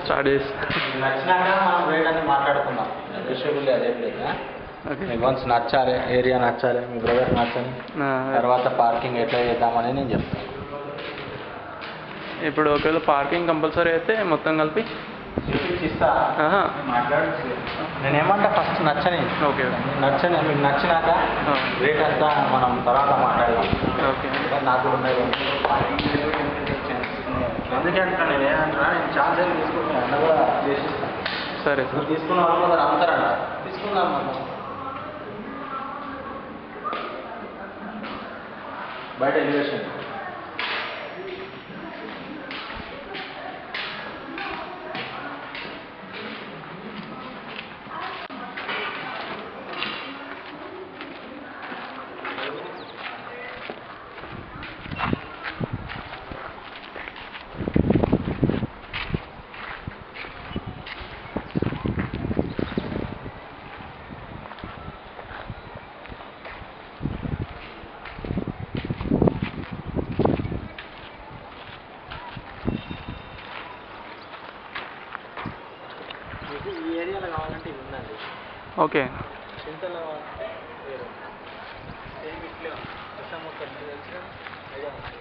Start చేసి నచ్చినాక మనం rate అని మాట్లాడుకుందాం. నెగోషియబుల్ అదేం లేదు. ఓకే. మీకు వన్స్ నచ్చాలి, ఏరియా నచ్చాలి, మీ బ్రదర్ నచ్చని తర్వాత పార్కింగ్ ఎట్లా చేద్దామని నేను చెప్తాను. ఇప్పుడు ఒకవేళ పార్కింగ్ కంపల్సరీ అయితే మొత్తం కలిపి ఇస్తా మాట్లాడు. నేనేమంటా ఫస్ట్ నచ్చని ఓకే నచ్చని మీకు నచ్చినాక రేట్ అంతా మనం తర్వాత మాట్లాడదాం. ఓకే. నాకు కూడా ఉన్నాయి. అందుకే అంటున్నా నేను ఏమంటున్నా, నేను ఛాన్స్ ఏమి తీసుకుంటాను అన్న కూడా చేసిస్తాను. సరే నువ్వు తీసుకున్న వాళ్ళు కూడా అమ్ముతారంట, తీసుకుందాం మనం. బయట ఎలివేషన్ ఈ ఏరియాలో కావాలంటే ఇది ఉందండి. ఓకే. చింతలో తెలుసు ఐడియా ఉంది.